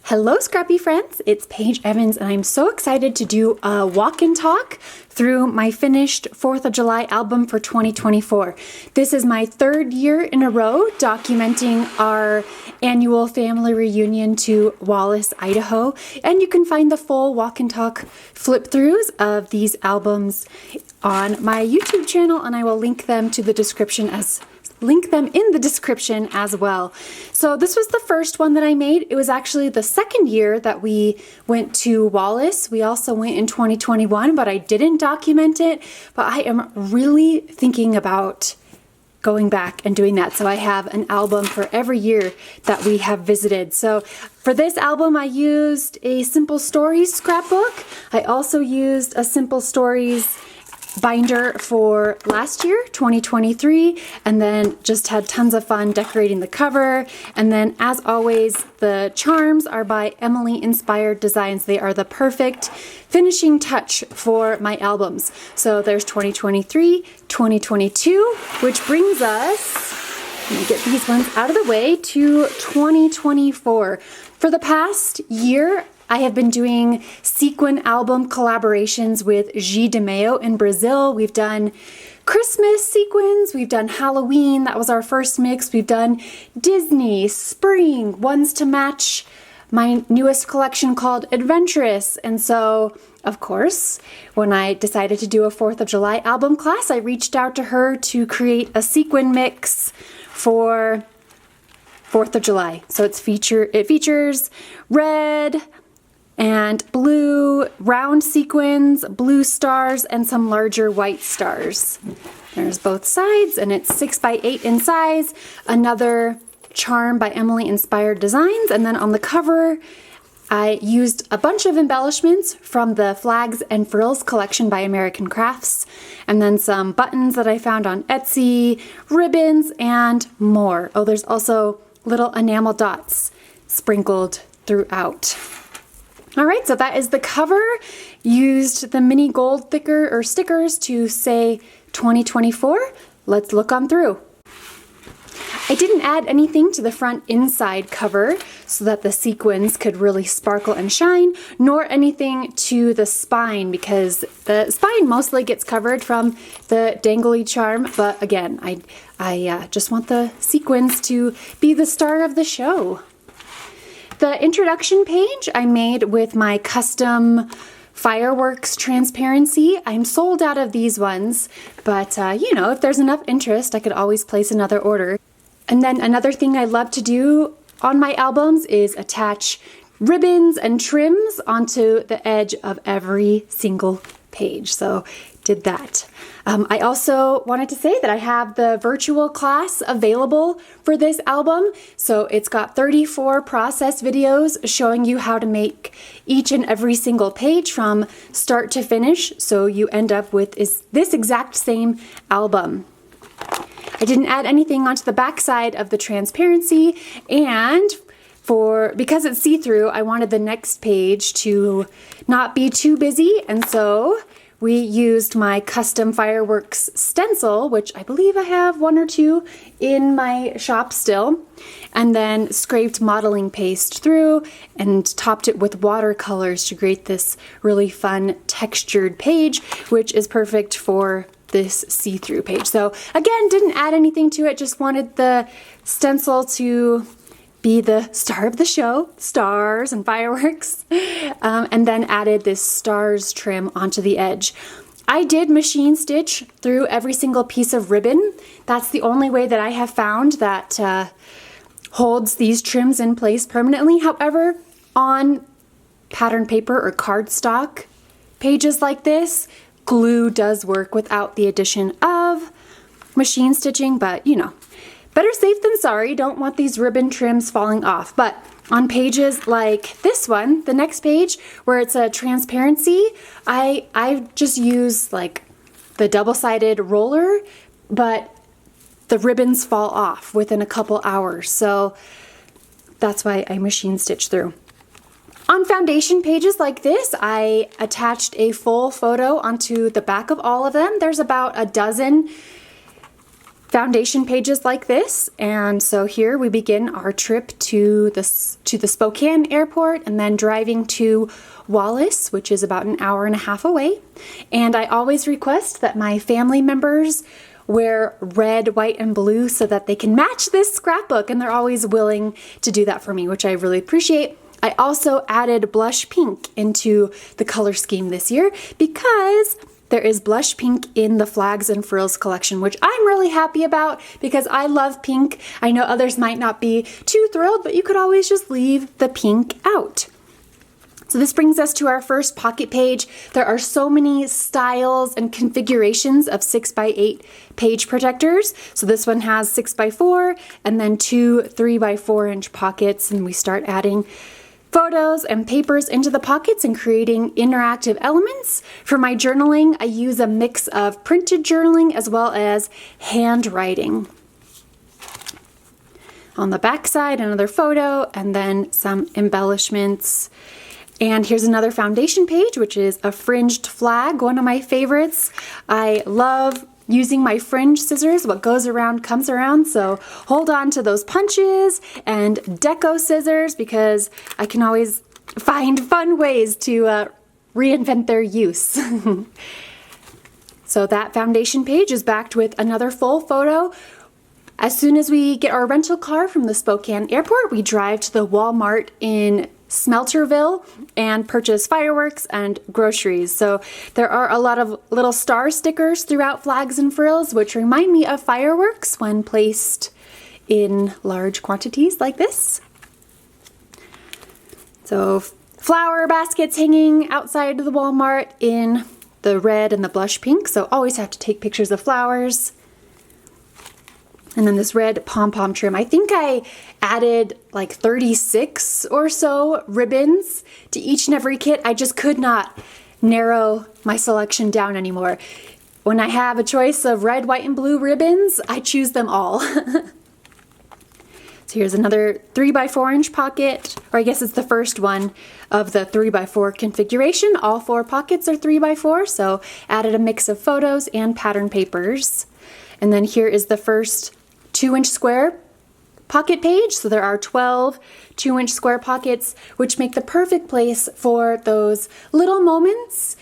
Hello Scrappy friends, it's Paige Evans and I'm so excited to do a walk and talk through my finished 4th of July album for 2024. This is my third year in a row documenting our annual family reunion to Wallace, Idaho, and you can find the full walk and talk flip throughs of these albums on my YouTube channel, and I will link them in the description as well. So this was the first one that I made. It was actually the second year that we went to Wallace. We also went in 2021, but I didn't document it. But I am really thinking about going back and doing that. So I have an album for every year that we have visited. So for this album, I used a Simple Stories scrapbook. I also used a Simple Stories binder for last year, 2023, and then just had tons of fun decorating the cover. And then, as always, the charms are by Emily Inspired Designs. They are the perfect finishing touch for my albums. So there's 2023, 2022, which brings us, let me get these ones out of the way, to 2024. For the past year, I have been doing sequin album collaborations with G de Mayo in Brazil. We've done Christmas sequins, we've done Halloween, that was our first mix. We've done Disney, spring, ones to match my newest collection called Adventurous. And so, of course, when I decided to do a 4th of July album class, I reached out to her to create a sequin mix for 4th of July. So it features red and blue round sequins, blue stars, and some larger white stars. There's both sides, and it's 6 by 8 in size. Another charm by Emily Inspired Designs, and then on the cover, I used a bunch of embellishments from the Flags and Frills collection by American Crafts, and then some buttons that I found on Etsy, ribbons, and more. Oh, there's also little enamel dots sprinkled throughout. All right, so that is the cover. Used the mini gold stickers to say 2024. Let's look on through. I didn't add anything to the front inside cover so that the sequins could really sparkle and shine, nor anything to the spine because the spine mostly gets covered from the dangly charm. But again, I just want the sequins to be the star of the show. The introduction page I made with my custom fireworks transparency. I'm sold out of these ones, but you know, if there's enough interest, I could always place another order. And then another thing I love to do on my albums is attach ribbons and trims onto the edge of every single page. So did that. I also wanted to say that I have the virtual class available for this album. So it's got 34 process videos showing you how to make each and every single page from start to finish. So you end up with this exact same album. I didn't add anything onto the back side of the transparency, and because it's see-through, I wanted the next page to not be too busy, and so we used my custom fireworks stencil, which I believe I have 1 or 2 in my shop still, and then scraped modeling paste through and topped it with watercolors to create this really fun textured page, which is perfect for this see-through page. So again, didn't add anything to it, just wanted the stencil to be the star of the show, stars and fireworks, and then added this stars trim onto the edge. I did machine stitch through every single piece of ribbon. That's the only way that I have found that holds these trims in place permanently. However, on pattern paper or cardstock pages like this, glue does work without the addition of machine stitching, but you know, better safe than sorry. Don't want these ribbon trims falling off. But on pages like this one, the next page where it's a transparency, I just use like the double-sided roller, but the ribbons fall off within a couple hours. So that's why I machine stitch through. On foundation pages like this, I attached a full photo onto the back of all of them. There's about a dozen foundation pages like this. And so here we begin our trip to the Spokane airport and then driving to Wallace, which is about an hour and a half away. And I always request that my family members wear red, white, and blue so that they can match this scrapbook, and they're always willing to do that for me, which I really appreciate. I also added blush pink into the color scheme this year because there is blush pink in the Flags and Frills collection, which I'm really happy about because I love pink. I know others might not be too thrilled, but you could always just leave the pink out. So this brings us to our first pocket page. There are so many styles and configurations of 6x8 page protectors. So this one has 6x4 and then two 3x4-inch pockets, and we start adding photos and papers into the pockets and creating interactive elements. For my journaling, I use a mix of printed journaling as well as handwriting. On the back side, another photo and then some embellishments. And here's another foundation page, which is a fringed flag, one of my favorites. I love using my fringe scissors. What goes around comes around, so hold on to those punches and deco scissors because I can always find fun ways to reinvent their use. So that foundation page is backed with another full photo. As soon as we get our rental car from the Spokane airport, we drive to the Walmart in Smelterville and purchase fireworks and groceries. So there are a lot of little star stickers throughout Flags and Frills, which remind me of fireworks when placed in large quantities like this. So flower baskets hanging outside of the Walmart in the red and the blush pink. So always have to take pictures of flowers. And then this red pom-pom trim. I think I added like 36 or so ribbons to each and every kit. I just could not narrow my selection down anymore. When I have a choice of red, white, and blue ribbons, I choose them all. So here's another 3x4-inch pocket, or I guess it's the first one of the 3x4 configuration. All four pockets are 3x4, so added a mix of photos and pattern papers. And then here is the first 2-inch square pocket page. So there are 12 2-inch square pockets, which make the perfect place for those little moments.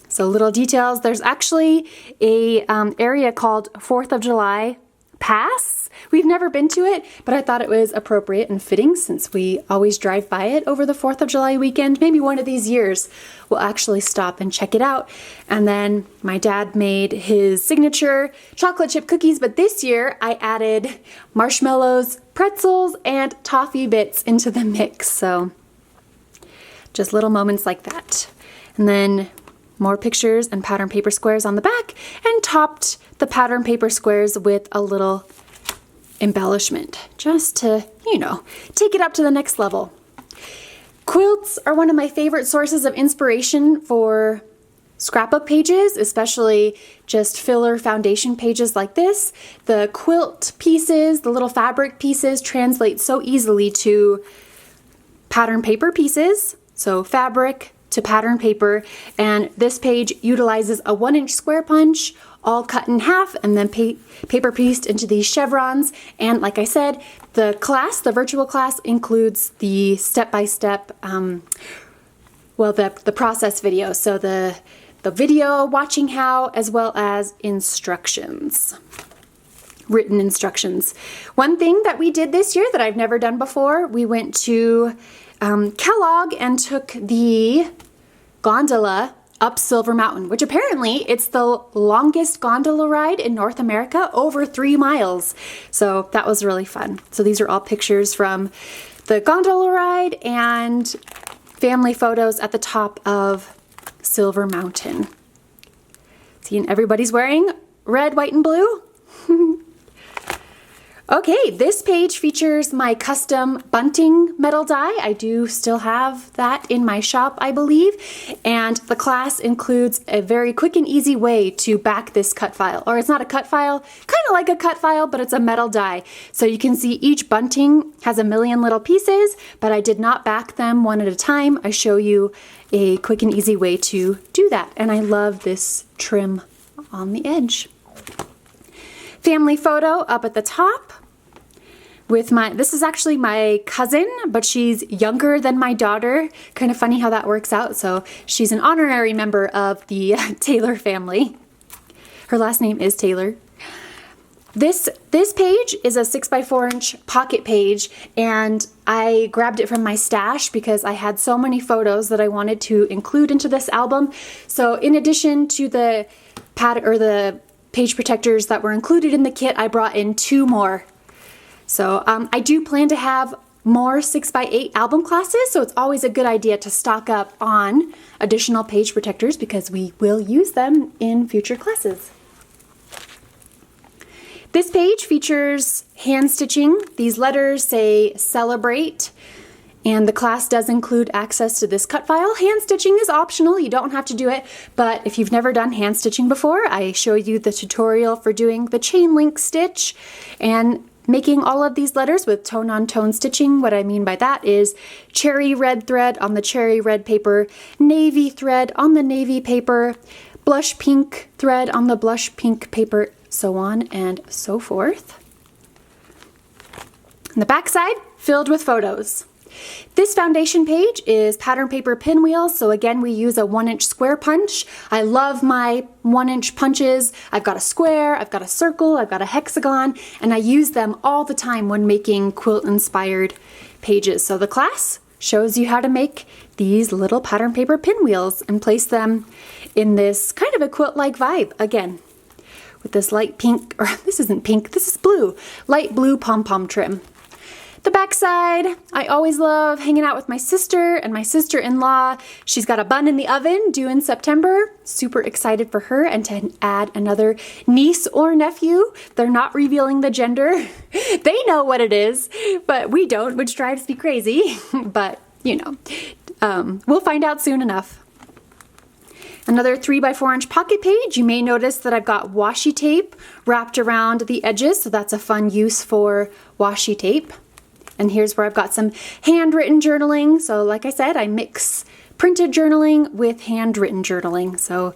So little details. There's actually a area called 4th of July Pass. We've never been to it, but I thought it was appropriate and fitting since we always drive by it over the 4th of July weekend. Maybe one of these years we'll actually stop and check it out. And then my dad made his signature chocolate chip cookies, but this year I added marshmallows, pretzels, and toffee bits into the mix. So just little moments like that. And then more pictures and pattern paper squares on the back, and topped the pattern paper squares with a little embellishment just to, take it up to the next level. Quilts are one of my favorite sources of inspiration for scrapbook pages, especially just filler foundation pages like this. The quilt pieces, the little fabric pieces, translate so easily to pattern paper pieces. So fabric to pattern paper, and this page utilizes a 1-inch square punch, all cut in half and then paper pieced into these chevrons. And like I said, the virtual class includes the step-by-step, the process video. So the video watching how, as well as instructions, written instructions. One thing that we did this year that I've never done before, we went to Kellogg and took the gondola up Silver Mountain, which apparently it's the longest gondola ride in North America, over 3 miles. So that was really fun. So these are all pictures from the gondola ride and family photos at the top of Silver Mountain. See, and everybody's wearing red, white, and blue. Okay, this page features my custom bunting metal die. I do still have that in my shop, I believe. And the class includes a very quick and easy way to back this cut file. Or it's not a cut file, kind of like a cut file, but it's a metal die. So you can see each bunting has a million little pieces, but I did not back them one at a time. I show you a quick and easy way to do that. And I love this trim on the edge. family photo up at the top with this is actually my cousin, but she's younger than my daughter. Kind of funny how that works out. So she's an honorary member of the Taylor family. Her last name is Taylor. This page is a 6x4" pocket page, and I grabbed it from my stash because I had so many photos that I wanted to include into this album. So in addition to the page protectors that were included in the kit, I brought in 2 more. So I do plan to have more 6x8 album classes, so it's always a good idea to stock up on additional page protectors because we will use them in future classes. This page features hand stitching. These letters say celebrate, and the class does include access to this cut file. Hand stitching is optional, you don't have to do it, but if you've never done hand stitching before, I show you the tutorial for doing the chain link stitch and making all of these letters with tone-on-tone stitching. What I mean by that is cherry red thread on the cherry red paper, navy thread on the navy paper, blush pink thread on the blush pink paper, so on and so forth. And the back side filled with photos. This foundation page is pattern paper pinwheel, so again we use a 1-inch square punch. I love my 1-inch punches. I've got a square, I've got a circle, I've got a hexagon, and I use them all the time when making quilt inspired pages. So the class shows you how to make these little pattern paper pinwheels and place them in this kind of a quilt-like vibe again, with this light pink, or this isn't pink, this is blue, light blue pom-pom trim. The back side, I always love hanging out with my sister and my sister-in-law. She's got a bun in the oven due in September. Super excited for her and to add another niece or nephew. They're not revealing the gender. They know what it is, but we don't, which drives me crazy. But, you know, we'll find out soon enough. Another 3x4" pocket page. You may notice that I've got washi tape wrapped around the edges, so that's a fun use for washi tape. And here's where I've got some handwritten journaling. So like I said, I mix printed journaling with handwritten journaling. So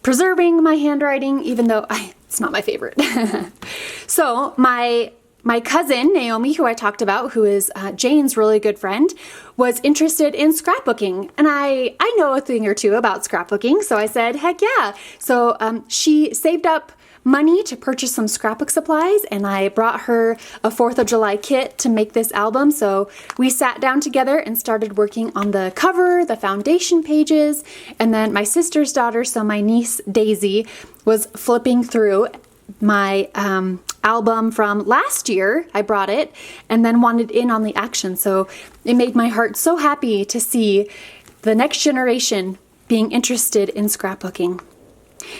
preserving my handwriting, even though it's not my favorite. So my cousin, Naomi, who I talked about, who is Jane's really good friend, was interested in scrapbooking. And I know a thing or two about scrapbooking, so I said, heck yeah. So she saved up money to purchase some scrapbook supplies, and I brought her a 4th of July kit to make this album. So we sat down together and started working on the cover, the foundation pages, and then my sister's daughter, so my niece Daisy, was flipping through my album from last year. I brought it and then wanted in on the action. So it made my heart so happy to see the next generation being interested in scrapbooking.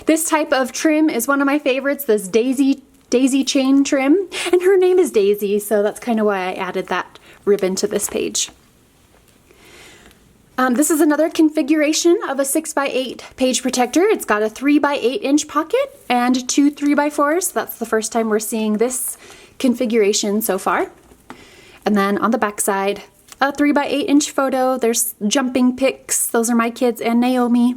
This type of trim is one of my favorites, this daisy chain trim, and her name is Daisy, so that's kind of why I added that ribbon to this page. This is another configuration of a 6x8 page protector. It's got a 3x8" pocket and 2 3x4s. That's the first time we're seeing this configuration so far. And then on the back side, a 3x8" photo. There's jumping pics. Those are my kids and Naomi.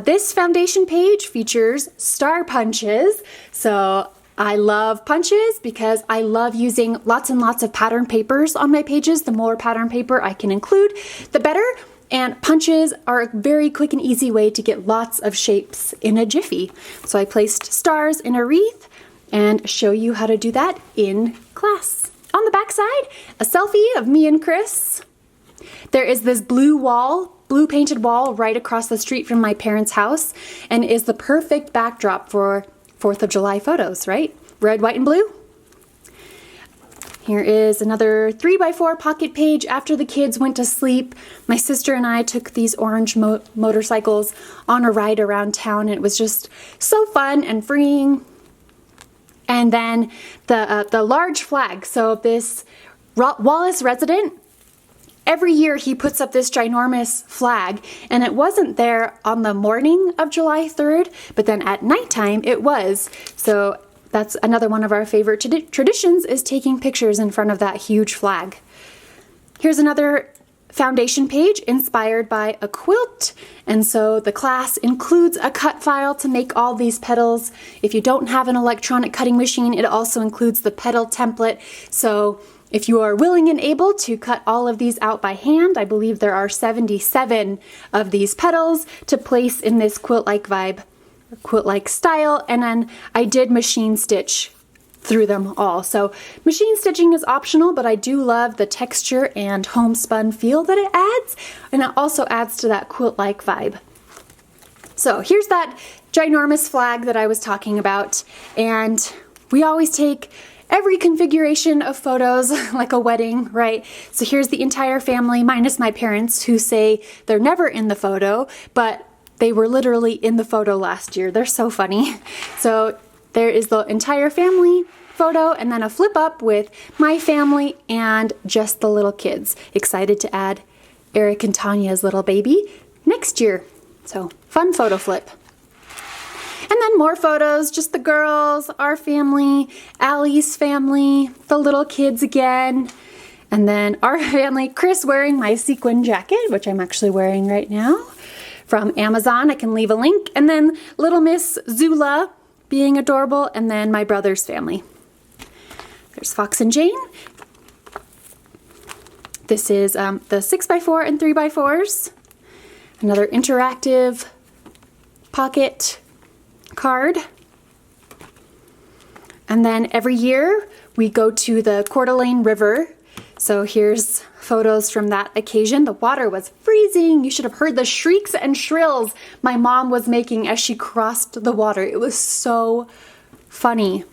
This foundation page features star punches. So I love punches because I love using lots and lots of pattern papers on my pages. The more pattern paper I can include, the better. And punches are a very quick and easy way to get lots of shapes in a jiffy. So I placed stars in a wreath and show you how to do that in class. On the back side, a selfie of me and Chris. There is this blue painted wall right across the street from my parents' house, and is the perfect backdrop for 4th of July photos, right? Red, white, and blue. Here is another 3x4 pocket page. After the kids went to sleep, my sister and I took these orange motorcycles on a ride around town, and it was just so fun and freeing. And then the large flag. So this Wallace resident, every year he puts up this ginormous flag, and it wasn't there on the morning of July 3rd, but then at nighttime it was. So that's another one of our favorite traditions, is taking pictures in front of that huge flag. Here's another foundation page inspired by a quilt, and so the class includes a cut file to make all these petals. If you don't have an electronic cutting machine, it also includes the petal template. So if you are willing and able to cut all of these out by hand, I believe there are 77 of these petals to place in this quilt-like vibe, or quilt-like style, and then I did machine stitch through them all. So machine stitching is optional, but I do love the texture and homespun feel that it adds, and it also adds to that quilt-like vibe. So here's that ginormous flag that I was talking about, and we always take every configuration of photos like a wedding, right? So here's the entire family minus my parents, who say they're never in the photo, but they were literally in the photo last year. They're so funny. So there is the entire family photo, and then a flip up with my family and just the little kids. Excited to add Eric and Tanya's little baby next year. So fun photo flip. And then more photos, just the girls, our family, Allie's family, the little kids again. And then our family, Chris wearing my sequin jacket, which I'm actually wearing right now, from Amazon. I can leave a link. And then little Miss Zula being adorable, and then my brother's family. There's Fox and Jane. This is the 6x4 and 3x4s. Another interactive pocket card. And then every year we go to the Coeur d'Alene River. So here's photos from that occasion. The water was freezing. You should have heard the shrieks and shrills my mom was making as she crossed the water. It was so funny.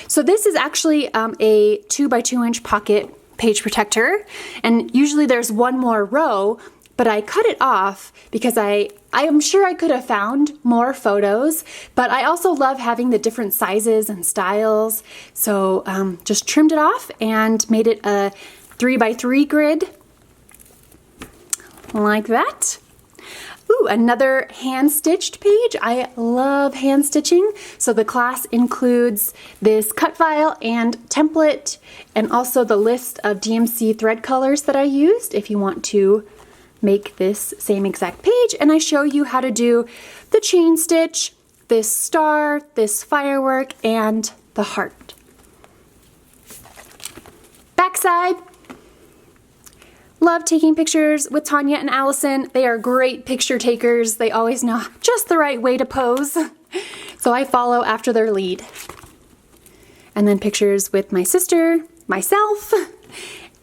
So this is actually a 2x2 pocket page protector, and usually there's one more row, but I cut it off because I am sure I could have found more photos, but I also love having the different sizes and styles. So just trimmed it off and made it a 3x3 grid like that. Ooh, another hand-stitched page. I love hand stitching. So the class includes this cut file and template, and also the list of DMC thread colors that I used if you want to make this same exact page. And I show you how to do the chain stitch, this star, this firework, and the heart. Backside. Love taking pictures with Tanya and Allison. They are great picture takers. They always know just the right way to pose. So I follow after their lead. And then pictures with my sister, myself,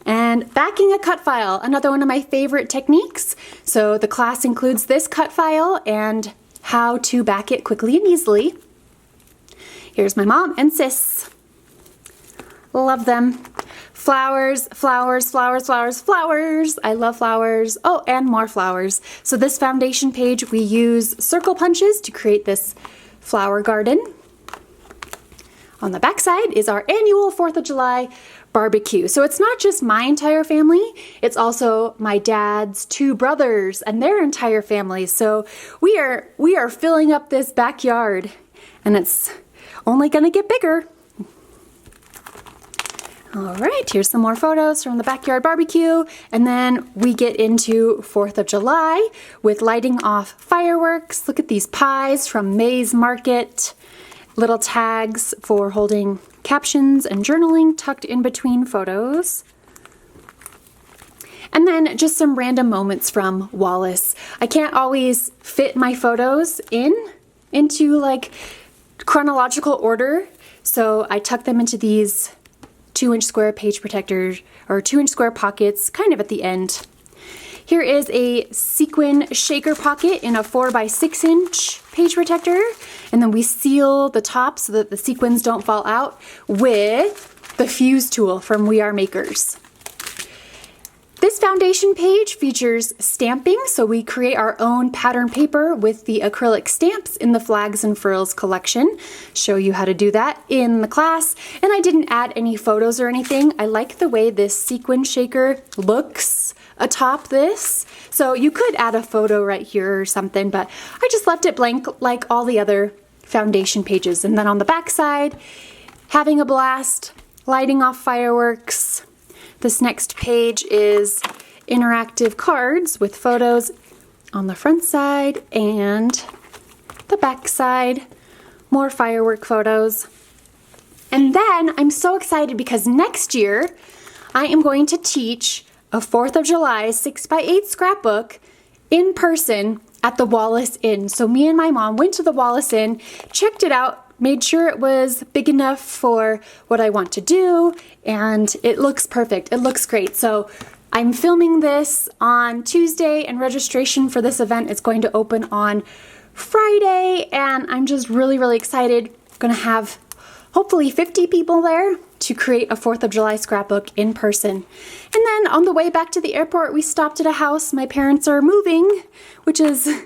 and backing a cut file, another one of my favorite techniques. So the class includes this cut file and how to back it quickly and easily. Here's my mom and sis. Love them. Flowers, flowers, flowers, flowers, flowers. I love flowers. Oh, and more flowers. So this foundation page, we use circle punches to create this flower garden. On the back side is our annual 4th of July barbecue. So it's not just my entire family, it's also my dad's 2 brothers and their entire family. So we are filling up this backyard, and it's only gonna get bigger. All right, here's some more photos from the backyard barbecue, and then we get into 4th of July with lighting off fireworks. Look at these pies from May's Market, little tags for holding captions and journaling tucked in between photos. And then just some random moments from Wallace. I can't always fit my photos into like chronological order, so I tuck them into these 2-inch square page protectors, or 2-inch square pockets, kind of at the end. Here is a sequin shaker pocket in a 4x6-inch page protector, and then we seal the top so that the sequins don't fall out with the fuse tool from We Are Makers. This foundation page features stamping, so we create our own pattern paper with the acrylic stamps in the Flags and Frills collection. Show you how to do that in the class. And I didn't add any photos or anything. I like the way this sequin shaker looks atop this. So you could add a photo right here or something, but I just left it blank like all the other foundation pages. And then on the back side, having a blast, lighting off fireworks. This next page is interactive cards with photos on the front side and the back side. More firework photos. And then I'm so excited because next year I am going to teach a 4th of July 6x8 scrapbook in person at the Wallace Inn. So me and my mom went to the Wallace Inn, checked it out, made sure it was big enough for what I want to do, and it looks perfect. It looks great. So I'm filming this on Tuesday, and registration for this event is going to open on Friday, and I'm just really, really excited. I'm gonna have hopefully 50 people there to create a 4th of July scrapbook in person. And then on the way back to the airport, we stopped at a house. My parents are moving, which is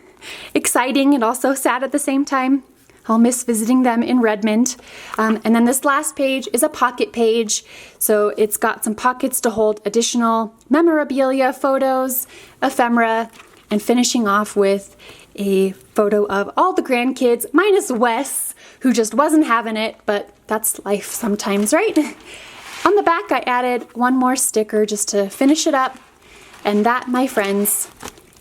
exciting and also sad at the same time. I'll miss visiting them in Redmond. And then this last page is a pocket page. So it's got some pockets to hold additional memorabilia, photos, ephemera, and finishing off with a photo of all the grandkids, minus Wes, who just wasn't having it, but that's life sometimes, right? On the back, I added one more sticker just to finish it up. And that, my friends,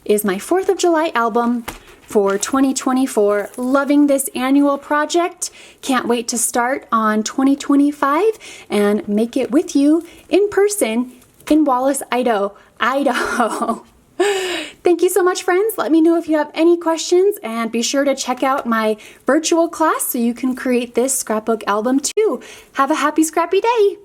is my 4th of July album for 2024. Loving this annual project. Can't wait to start on 2025 and make it with you in person in Wallace, Idaho. Thank you so much, friends. Let me know if you have any questions, and be sure to check out my virtual class so you can create this scrapbook album too. Have a happy scrappy day.